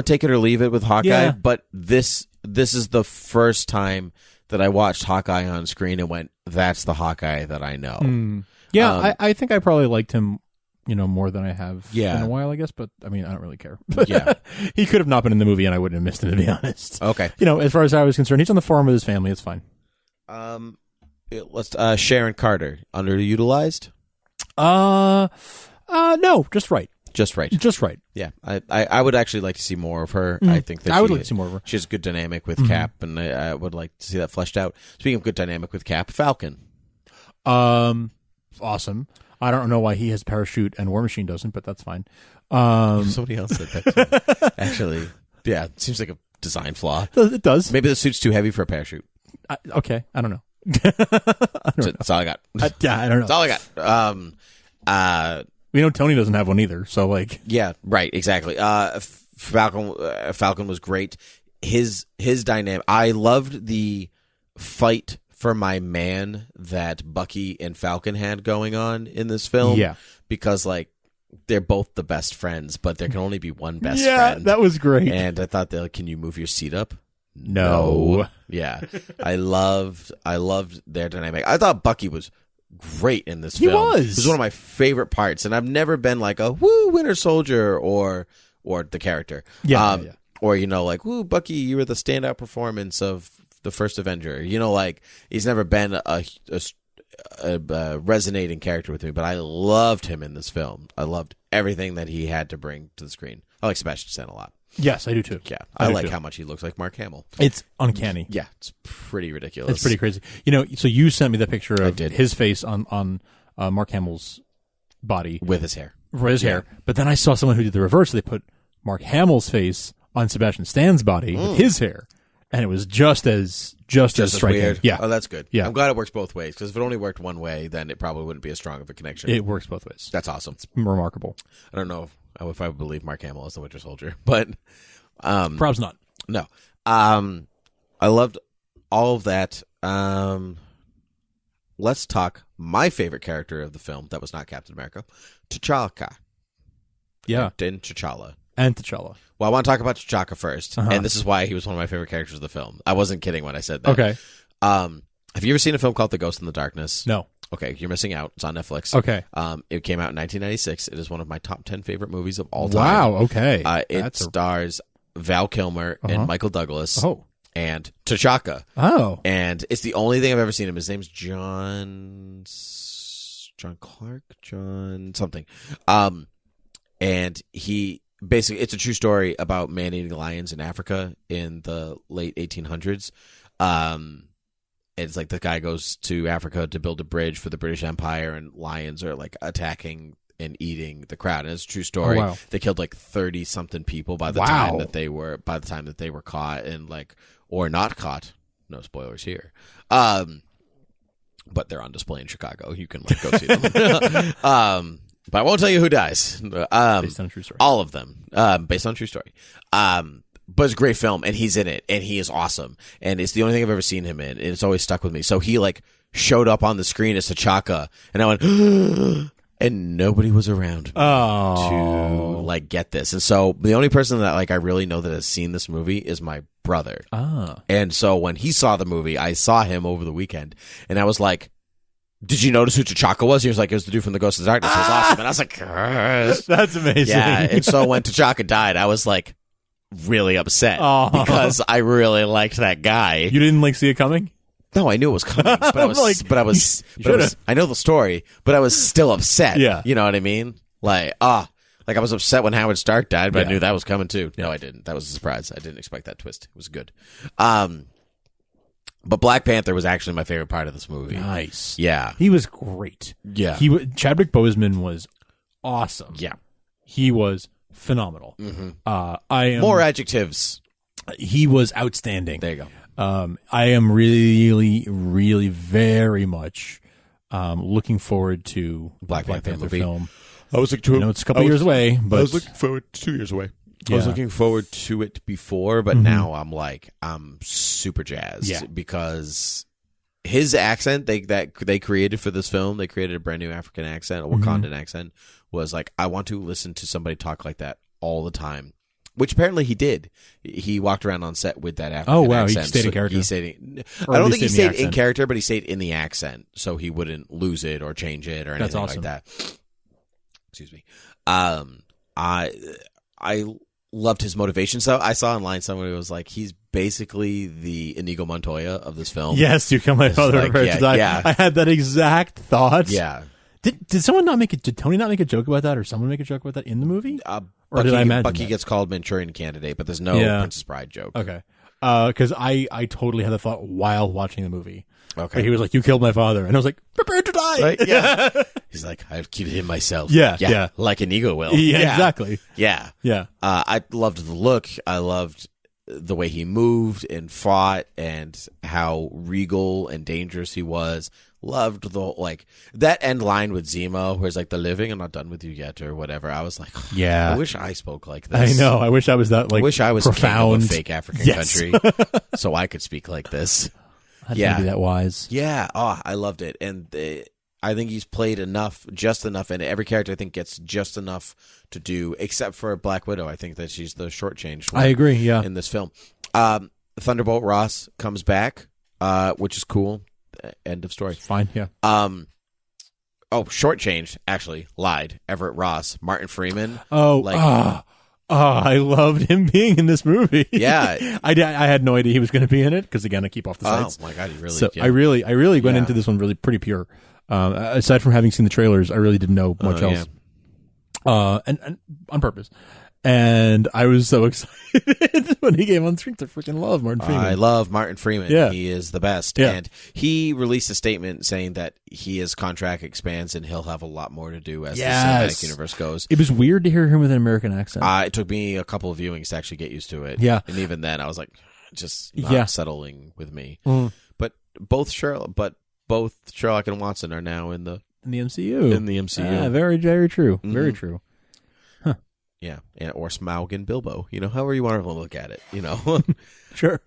take it or leave it with Hawkeye. Yeah. But this is the first time that I watched Hawkeye on screen and went, "That's the Hawkeye that I know." Yeah, I think I probably liked him, more than I have Yeah. in a while, I guess. But I mean, I don't really care. Yeah. He could have not been in the movie, and I wouldn't have missed him, to be honest. Okay. As far as I was concerned, he's on the farm with his family. It's fine. Let's Sharon Carter, underutilized. No, just right. Just right. Just right. Yeah, I would actually like to see more of her. I think that I would like to see more of her. She has a good dynamic with Cap, and I would like to see that fleshed out. Speaking of good dynamic with Cap, Falcon. Awesome. I don't know why he has parachute and War Machine doesn't, but that's fine. Somebody else said that. Actually, yeah, it seems like a design flaw. It does. Maybe the suit's too heavy for a parachute. Okay, I don't know. That's all I got. Yeah, I don't know. That's all I got. We know Tony doesn't have one either, so like. Yeah, right, exactly. Falcon was great. His dynamic. I loved the fight for my man that Bucky and Falcon had going on in this film. Yeah, because like they're both the best friends, but there can only be one best yeah, friend. That was great. And I thought, can you move your seat up? No. Yeah, I loved their dynamic. I thought Bucky was great in this film. He was. It was one of my favorite parts, and I've never been like a woo Winter Soldier or the character. Yeah. Or like woo Bucky, you were the standout performance of the first Avenger. Like he's never been a resonating character with me, but I loved him in this film. I loved everything that he had to bring to the screen. I like Sebastian Stan a lot. Yes, I do too. Yeah, I like how much he looks like Mark Hamill. It's uncanny. Yeah, it's pretty ridiculous. It's pretty crazy. So you sent me the picture of I did. his face on Mark Hamill's body with his hair. For his hair. But then I saw someone who did the reverse. They put Mark Hamill's face on Sebastian Stan's body with his hair, and it was just as striking. Weird. Yeah. Oh, that's good. Yeah. I'm glad it works both ways, because if it only worked one way, then it probably wouldn't be as strong of a connection. It works both ways. That's awesome. It's remarkable. I don't know if I would believe Mark Hamill as the Winter Soldier, but probably not. No. I loved all of that. Let's talk my favorite character of the film that was not Captain America, T'Chaka. Yeah. And T'Challa. And T'Challa. Well, I want to talk about T'Chaka first, and this is why he was one of my favorite characters of the film. I wasn't kidding when I said that. Okay. Have you ever seen a film called The Ghost in the Darkness? No. Okay, you're missing out. It's on Netflix. Okay. It came out in 1996. It is one of my top 10 favorite movies of all time. Wow, okay. It stars Val Kilmer and Michael Douglas. Oh. And T'Chaka. Oh. And it's the only thing I've ever seen him. His name's John Clark? John something. And he basically, it's a true story about man-eating lions in Africa in the late 1800s. It's like the guy goes to Africa to build a bridge for the British Empire, and lions are like attacking and eating the crowd. And it's a true story. Oh, wow. They killed like 30-something people by the time that they were caught and or not caught. No spoilers here. But they're on display in Chicago. You can go see them. But I won't tell you who dies. Based on a true story. All of them. Based on a true story. But it's a great film, and he's in it, and he is awesome. And it's the only thing I've ever seen him in, and it's always stuck with me. So he showed up on the screen as T'Chaka, and I went, and nobody was around to get this. And so the only person that I really know that has seen this movie is my brother. And so when he saw the movie, I saw him over the weekend, and I was like, did you notice who T'Chaka was? He was like, it was the dude from The Ghost of the Darkness. It was awesome. And I was like, that's amazing. Yeah. And so when T'Chaka died, I was like really upset because I really liked that guy. You didn't see it coming? No, I knew it was coming, but I was, I know the story, but I was still upset. Yeah. You know what I mean? I was upset when Howard Stark died, but I knew that was coming too. No, I didn't. That was a surprise. I didn't expect that twist. It was good. But Black Panther was actually my favorite part of this movie. Nice. Yeah. He was great. Yeah. Chadwick Boseman was awesome. Yeah. He was phenomenal. Mm-hmm. More adjectives. He was outstanding. There you go. I am really, really very much looking forward to Black Panther film. I was looking it's a couple years away, but I was looking forward to 2 years away. I was looking forward to it before, but now I'm super jazzed because his accent they created for this film, they created a brand new African accent, a Wakandan accent, was like, I want to listen to somebody talk like that all the time, which apparently he did. He walked around on set with that African accent. He stayed in character. I don't think he stayed in character, but he stayed in the accent so he wouldn't lose it or change it or anything like that. Excuse me. I loved his motivation. So I saw online somebody was like, he's basically the Inigo Montoya of this film. Yes, you killed my father. I had that exact thought. Yeah. Did someone not did Tony not make a joke about that, or someone make a joke about that in the movie? Or did I imagine Bucky gets called Manchurian Candidate, but there's no Princess Bride joke. Okay. Because I totally had the thought while watching the movie. Okay. Where he was like, you killed my father. And I was like, prepare to die. Right? Yeah. He's like, I've killed him myself. Yeah. Like Inigo will. Yeah, exactly. Yeah. Yeah. I loved the look. I loved the way he moved and fought and how regal and dangerous he was. Loved that end line with Zemo where it's like, the living, I'm not done with you yet, or whatever. I was like, I wish I spoke like this. I know. I wish I was that, I wish I was profound. King of a fake African country so I could speak like this. I'd be that wise. Yeah. Oh, I loved it. And I think he's played just enough, and every character I think gets just enough to do, except for Black Widow. I think that she's the shortchanged one. I agree, yeah. In this film. Thunderbolt Ross comes back, which is cool. End of story. Fine, yeah. Shortchanged, actually, lied. Everett Ross. Martin Freeman. I loved him being in this movie. Yeah. I had no idea he was going to be in it, because again, I keep off the sites. Oh my God, he really. So I really went into this one really pretty pure. Aside from having seen the trailers, I really didn't know much else. And on purpose. And I was so excited when he came on screen. I freaking love Martin Freeman. I love Martin Freeman. Yeah. He is the best. Yeah. And he released a statement saying that his contract expands and he'll have a lot more to do as the cinematic universe goes. It was weird to hear him with an American accent. It took me a couple of viewings to actually get used to it. Yeah. And even then, I was like, just not settling with me. But both Sherlock and Watson are now in the MCU. Yeah, very, very true. Very true. Yeah, or Smaug and Bilbo. However you want to look at it. Sure.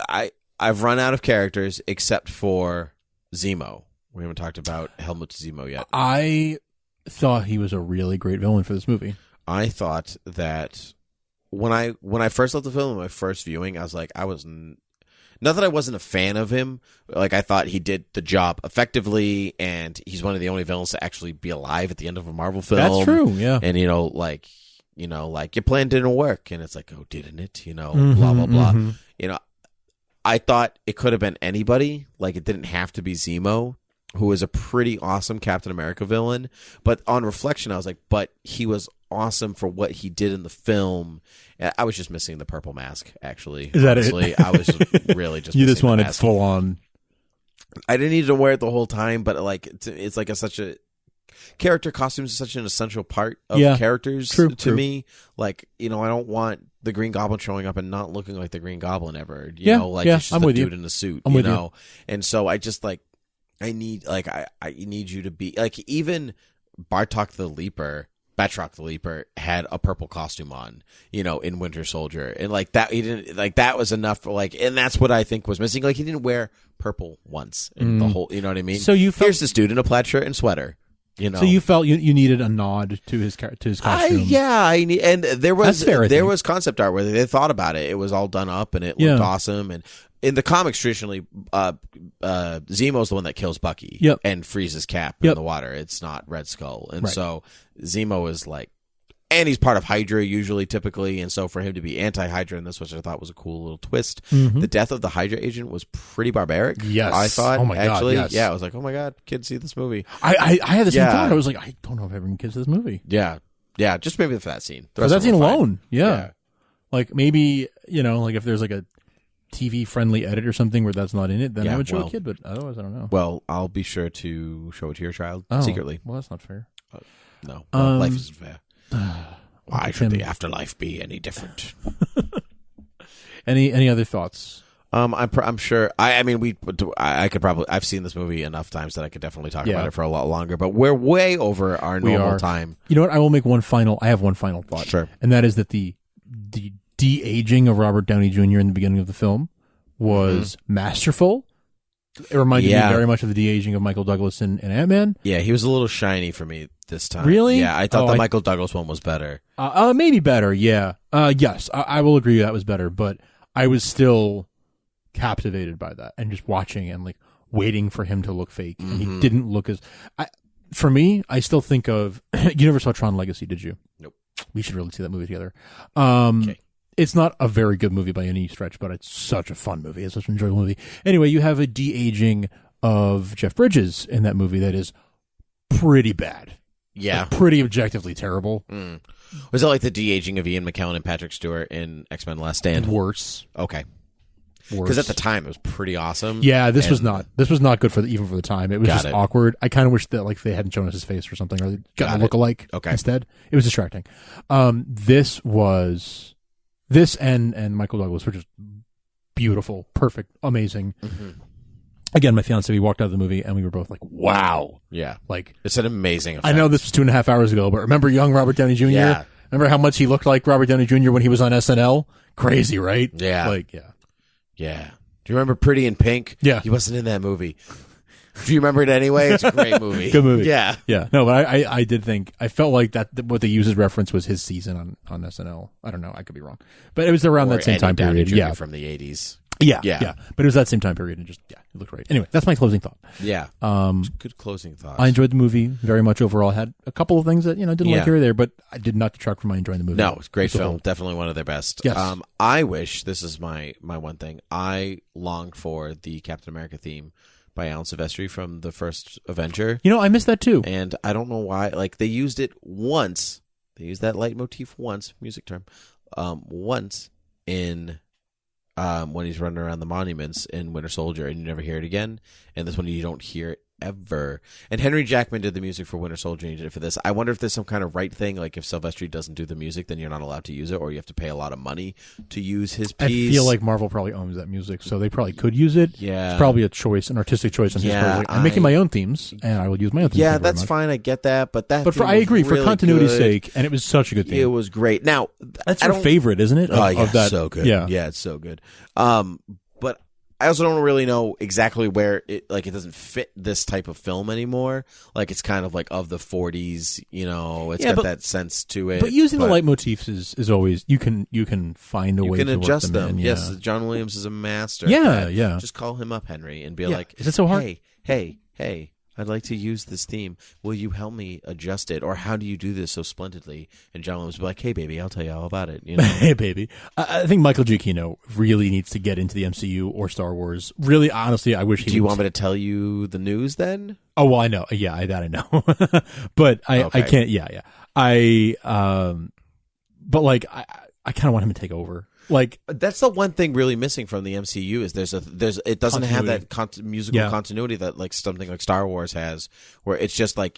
I've run out of characters except for Zemo. We haven't talked about Helmut Zemo yet. I thought he was a really great villain for this movie. I thought that when I first left the film, my first viewing, I was like, not that I wasn't a fan of him. Like, I thought he did the job effectively, and he's one of the only villains to actually be alive at the end of a Marvel film. That's true, yeah. And, your plan didn't work, and it's like, oh, didn't it? Blah, blah, blah. I thought it could have been anybody. Like, it didn't have to be Zemo, who is a pretty awesome Captain America villain. But on reflection, I was like, but he was awesome for what he did in the film. I was just missing the purple mask, actually. Is that honestly. it? I was really just you missing just wanted the mask. full on. I didn't need to wear it the whole time, but it's like such a character costumes is such an essential part of characters to me. Like, I don't want the Green Goblin showing up and not looking like the Green Goblin ever. It's just I'm the with dude you. in the suit, I'm with you. And so I just I need you to be like, even Batroc the Leaper had a purple costume on, in Winter Soldier, and that he didn't that was enough and that's what I think was missing. Like, he didn't wear purple once in the whole, you know what I mean? So here's this dude in a plaid shirt and sweater. So you felt you needed a nod to his costume. And there was concept art where they thought about it. It was all done up and it looked awesome. And in the comics, traditionally, Zemo's the one that kills Bucky and freezes Cap in the water. It's not Red Skull, and so Zemo is and he's part of Hydra typically, and so for him to be anti-Hydra in this, which I thought was a cool little twist. The death of the Hydra agent was pretty barbaric. Yes, I thought. Oh my god, yes. Yeah, I was like, oh my god, kids see this movie. I had the same thought. I was like, I don't know if I ever been kids to this movie. Yeah, just maybe for that scene. For that scene alone, yeah. Like maybe if there's a TV friendly edit or something where that's not in it, then I would show a kid. But otherwise, I don't know. Well, I'll be sure to show it to your child secretly. Well, that's not fair. No, life isn't fair. Why should the afterlife be any different? Any other thoughts? I'm sure. I mean, I could probably. I've seen this movie enough times that I could definitely talk about it for a lot longer. But we're way over our normal time. You know what? I will make I have one final thought. Sure. And that is that the de-aging of Robert Downey Jr. in the beginning of the film was masterful. It reminded me very much of the de-aging of Michael Douglas in Ant-Man. Yeah, he was a little shiny for me this time. Really? Yeah, I thought the Michael Douglas one was better. Maybe better. Yeah. Yes, I will agree that was better. But I was still captivated by that and just watching and like waiting for him to look fake, and he didn't look as. For me, I still think of. You never saw Tron Legacy, did you? Nope. We should really see that movie together. Okay. It's not a very good movie by any stretch, but it's such a fun movie. It's such an enjoyable movie. Anyway, you have a de-aging of Jeff Bridges in that movie that is pretty bad. Yeah. Like, pretty objectively terrible. Was it like the de-aging of Ian McKellen and Patrick Stewart in X-Men Last Stand? Worse. Okay. Because at the time it was pretty awesome. Yeah, this was not good even for the time. It was just awkward. I kind of wish that like they hadn't shown us his face or something, or they'd gotten a lookalike instead. It was distracting. This and Michael Douglas were just beautiful, perfect, amazing. Again, my fiance, we walked out of the movie and we were both like, wow. Yeah. Like, it's an amazing effect. I know this was 2.5 hours ago, but remember young Robert Downey Jr.? Yeah. Remember how much he looked like Robert Downey Jr. when he was on SNL? Crazy, right? Yeah. Like, yeah. Yeah. Do you remember Pretty in Pink? Yeah. He wasn't in that movie. Do you remember it anyway? It's a great movie. Good movie. Yeah. Yeah. No, but I did think, I felt like that what they used as reference was his season on SNL. I don't know. I could be wrong. But it was around that same time period. Yeah. From the 80s. Yeah. But it was that same time period and just, it looked great. Anyway, that's my closing thought. Yeah. Good closing thoughts. I enjoyed the movie very much overall. I had a couple of things that, didn't like here or there, but I did not detract from my enjoying the movie. No, it's a great film. Definitely one of their best. Yes. I wish, this is my one thing, I longed for the Captain America theme by Alan Silvestri from the first Avenger. I missed that too. And I don't know why. Like, they used it once. They used that leitmotif once, music term, once in when he's running around the monuments in Winter Soldier, and you never hear it again. And this one you don't hear it ever. And Henry Jackman did the music for Winter Soldier, and he did it for this. I wonder if there's some kind of right thing, like if Silvestri doesn't do the music, then you're not allowed to use it, or you have to pay a lot of money to use his piece. I feel like Marvel probably owns that music, so they probably could use it. Yeah. It's probably an artistic choice on his part. Like, I'm making my own themes, and I will use my own themes. Yeah, that's fine. I get that, but I agree, really for continuity's good. sake, and it was such a good theme. It was great. Now, that's your favorite, isn't it? Of that, so good. Yeah, it's so good. But I also don't really know exactly where it doesn't fit this type of film anymore. Like, it's kind of like of the 40s, it's got that sense to it. But using the leitmotifs is always, you can find a way to adjust work them. in. Yes, John Williams is a master. Yeah, yeah. Just call him up, Henry, and be like, is it so hard? Hey, I'd like to use this theme. Will you help me adjust it? Or how do you do this so splendidly? And John Williams would be like, hey, baby, I'll tell you all about it. Hey, baby. I think Michael Giacchino really needs to get into the MCU or Star Wars. Really, honestly, I wish he would. Do you want me to tell you the news then? Oh, well, I know. Yeah, I know. But I can't. Yeah. But like, I kind of want him to take over. Like, that's the one thing really missing from the MCU is it doesn't have that musical continuity that like something like Star Wars has, where it's just like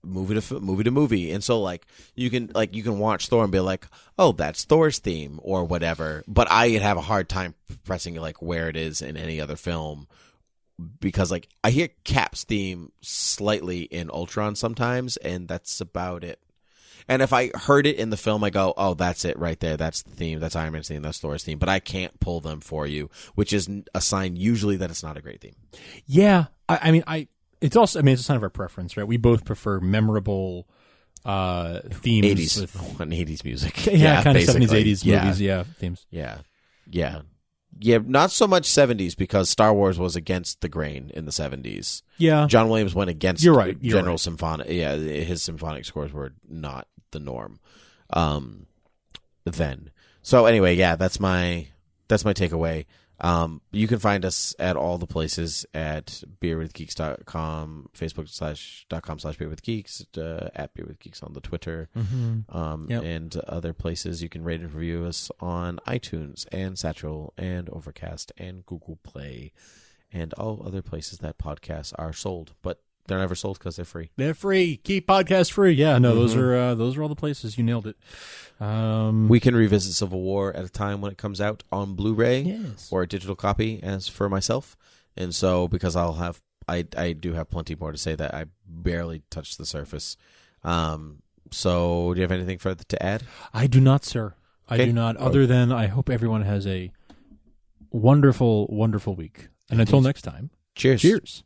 movie to movie, and so like you can watch Thor and be like, oh, that's Thor's theme or whatever. But I have a hard time pressing like where it is in any other film, because like I hear Cap's theme slightly in Ultron sometimes, and that's about it. And if I heard it in the film, I go, oh, that's it right there. That's the theme. That's Iron Man's theme. That's Thor's theme. But I can't pull them for you, which is a sign usually that it's not a great theme. Yeah. It's a sign of our preference, right? We both prefer memorable themes. 80s music. Yeah, kind basically. of 70s, 80s movies, themes. Yeah, not so much 70s, because Star Wars was against the grain in the 70s. Yeah. John Williams went against General symphonic. Yeah, his symphonic scores were not the norm then. So anyway, yeah, that's my takeaway. You can find us at all the places at beerwithgeeks.com, facebook.com/beerwithgeeks, at beerwithgeeks on the Twitter, and other places. You can rate and review us on iTunes and Satchel and Overcast and Google Play and all other places that podcasts are sold. But they're never sold because they're free. They're free. Keep podcasts free. Yeah, no, those are all the places. You nailed it. We can revisit Civil War at a time when it comes out on Blu-ray Yes. or a digital copy, as for myself. And so, because I do have plenty more to say that I barely touched the surface. So, do you have anything further to add? I do not, sir. Okay. I do not. Other than I hope everyone has a wonderful, wonderful week. And until next time, Cheers. Cheers.